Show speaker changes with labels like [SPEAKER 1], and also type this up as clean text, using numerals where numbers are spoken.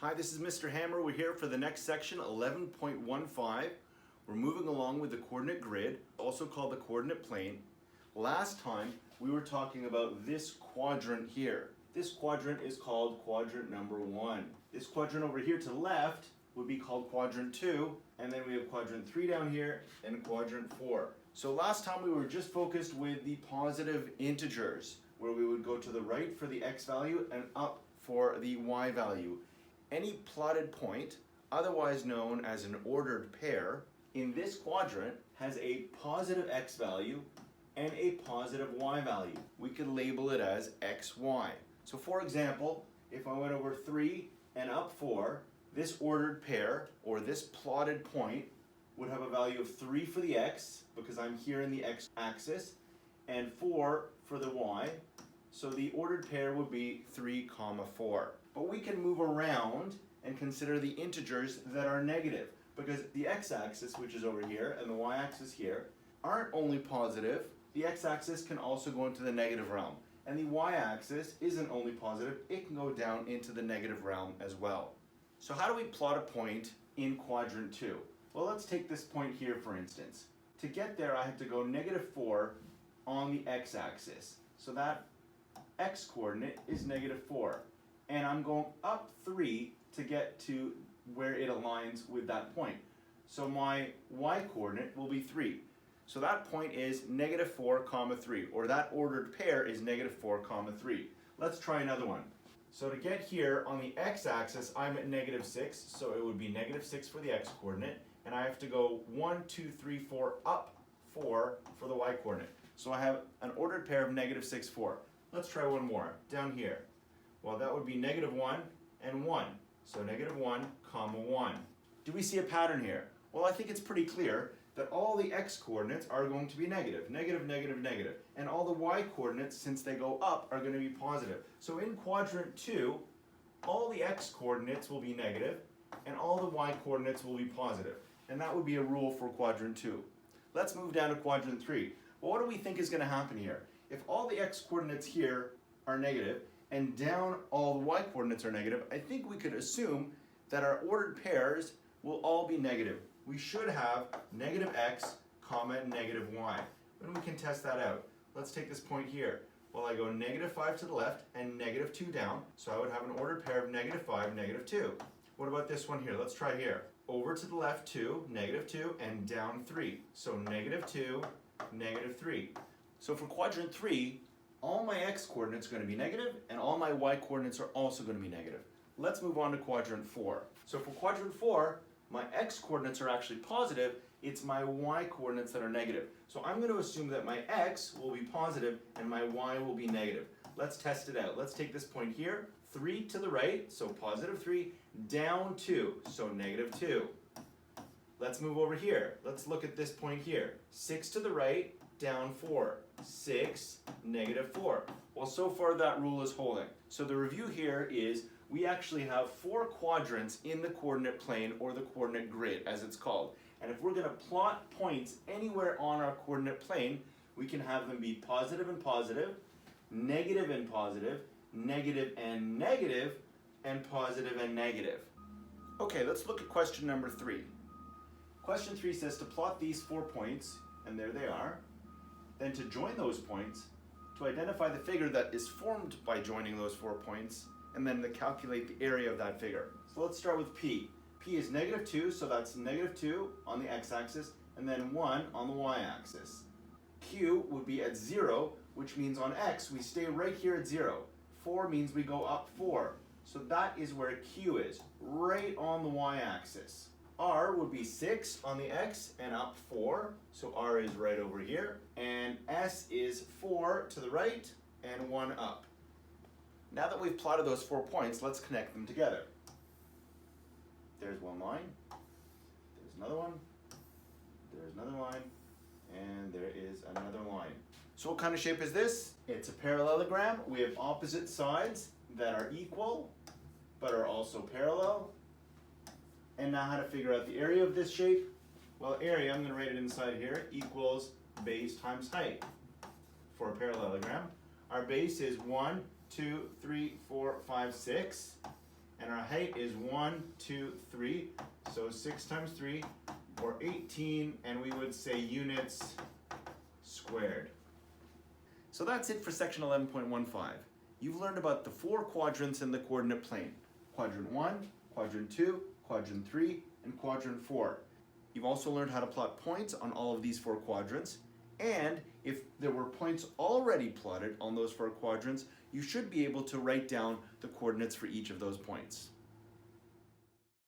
[SPEAKER 1] Hi, this is Mr. Hammer. We're here for the next section, 11.15. We're moving along with the coordinate grid, also called the coordinate plane. Last time, we were talking about this quadrant here. This quadrant is called quadrant number 1. This quadrant over here to the left would be called quadrant 2, and then we have quadrant 3 down here, and quadrant 4. So last time we were just focused with the positive integers, where we would go to the right for the x value and up for the y value. Any plotted point, otherwise known as an ordered pair, in this quadrant has a positive x value and a positive y value. We could label it as xy. So for example, if I went over 3 and up 4, this ordered pair, or this plotted point, would have a value of 3 for the x, because I'm here in the x-axis, and 4 for the y. So the ordered pair would be 3, 4. But we can move around and consider the integers that are negative, because the x-axis, which is over here, and the y-axis here, aren't only positive. The x-axis can also go into the negative realm. And the y-axis isn't only positive, it can go down into the negative realm as well. So how do we plot a point in quadrant 2? Well, let's take this point here for instance. To get there, I have to go -4 on the x-axis. So that x-coordinate is -4. And I'm going up 3 to get to where it aligns with that point. So my y-coordinate will be 3. So that point is -4, 3, or that ordered pair is -4, 3. Let's try another one. So to get here on the x-axis, I'm at -6, so it would be -6 for the x-coordinate, and I have to go 1, 2, 3, 4, up 4 for the y-coordinate. So I have an ordered pair of -6, 4. Let's try one more, down here. Well, that would be -1 and 1. So -1, 1. Do we see a pattern here? Well, I think it's pretty clear that all the x-coordinates are going to be negative, negative, negative, negative. And all the y-coordinates, since they go up, are going to be positive. So in quadrant 2, all the x-coordinates will be negative, and all the y-coordinates will be positive. And that would be a rule for quadrant 2. Let's move down to quadrant 3. Well, what do we think is going to happen here? If all the x-coordinates here are negative, and down all the y-coordinates are negative, I think we could assume that our ordered pairs will all be negative. We should have -x, -y. And we can test that out. Let's take this point here. Well, I go -5 to the left and -2 down, so I would have an ordered pair of -5, -2. What about this one here? Let's try here. Over to the left 2, -2, and down 3. So -2, -3. So for quadrant 3, all my x-coordinates are going to be negative, and all my y-coordinates are also going to be negative. Let's move on to quadrant 4. So for quadrant 4, my x-coordinates are actually positive, it's my y-coordinates that are negative. So I'm going to assume that my x will be positive and my y will be negative. Let's test it out. Let's take this point here, 3 to the right, so +3, down 2, so -2. Let's move over here. Let's look at this point here. 6 to the right, down 4, 6, -4. Well, so far that rule is holding. So the review here is we actually have 4 quadrants in the coordinate plane, or the coordinate grid as it's called. And if we're going to plot points anywhere on our coordinate plane, we can have them be positive and positive, negative and positive, negative and negative, and positive and negative. Okay, let's look at question number 3. Question 3 says to plot these 4 points, and there they are, then to join those points, to identify the figure that is formed by joining those 4 points, and then to calculate the area of that figure. So let's start with P. P is -2, so that's -2 on the x-axis, and then 1 on the y-axis. Q would be at 0, which means on x we stay right here at 0. 4 means we go up 4. So that is where Q is, right on the y-axis. R would be 6 on the x and up 4, so R is right over here. And S is 4 to the right and 1 up. Now that we've plotted those 4 points, let's connect them together. There's one line, there's another one, there's another line, and there is another line. So what kind of shape is this? It's a parallelogram. We have opposite sides that are equal, but are also parallel. And now how to figure out the area of this shape? Well, area, I'm going to write it inside here, equals base times height for a parallelogram. Our base is 1, 2, 3, 4, 5, 6. and our height is 1, 2, 3. So 6 times 3, or 18, and we would say units squared. So that's it for section 11.15. You've learned about the 4 quadrants in the coordinate plane. Quadrant 1, Quadrant 2, Quadrant 3, and Quadrant 4. You've also learned how to plot points on all of these 4 quadrants, and if there were points already plotted on those 4 quadrants, you should be able to write down the coordinates for each of those points.